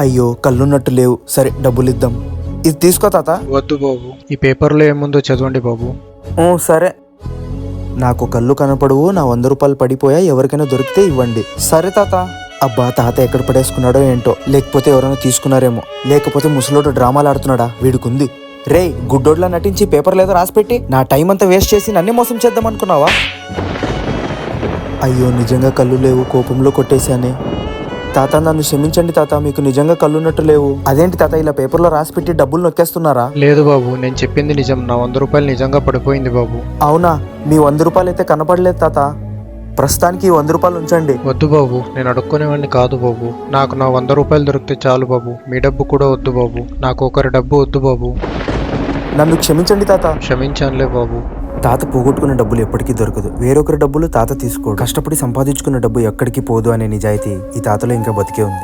అయ్యో కళ్ళున్నట్టు లేవు. సరే డబ్బులు ఇద్దాం. ఇది తీసుకో తాత. వద్దు బాబు, ఈ పేపర్లో ఏముందో చదవండి బాబు. సరే. నాకు కళ్ళు కనపడవు, నా 100 రూపాయలు పడిపోయా, ఎవరికైనా దొరికితే ఇవ్వండి. సరే తాత. అబ్బా తాత ఎక్కడ పడేసుకున్నాడో ఏంటో, లేకపోతే ఎవరైనా తీసుకున్నారేమో, లేకపోతే ముసలోడు డ్రామాలు ఆడుతున్నాడా, వీడికుంది. రే గుడ్డోడ్లా నటించి పేపర్ లేదో రాసిపెట్టి నా టైం అంతా వేస్ట్ చేసి నన్నే మోసం చేద్దాం అనుకున్నావా? అయ్యో నిజంగా కళ్ళు లేవు, కోపంలో కొట్టేశానే. తాత నన్ను క్షమించండి తాత, మీకు నిజంగా కళ్ళున్నట్టు లేవు. అదేంటి తాత ఇలా పేపర్లో రాసిపెట్టి డబ్బులు నొక్కేస్తున్నారా? లేదు బాబు, నేను చెప్పింది నిజం. నా 100 రూపాయలు నిజంగా పడిపోయింది బాబు. అవునా? మీ 100 రూపాయలు అయితే కనపడలేదు తాత. ప్రస్తుతానికి 100 రూపాయలు ఉంచండి. వద్దు బాబు, నేను అడుక్కునేవాడిని కాదు బాబు. నాకు నా 100 రూపాయలు దొరికితే చాలు బాబు. మీ డబ్బు కూడా వద్దు బాబు. నాకు ఒకరి డబ్బు వద్దు బాబు. నన్ను క్షమించండి తాత. క్షమించానులే బాబు. తాత పోగొట్టుకున్న డబ్బులు ఎప్పటికీ దొరకదు, వేరొకరి డబ్బులు తాత తీసుకోడు. కష్టపడి సంపాదించుకున్న డబ్బు ఎక్కడికి పోదు అనే నిజాయితీ ఈ తాతలో ఇంకా బతికే ఉంది.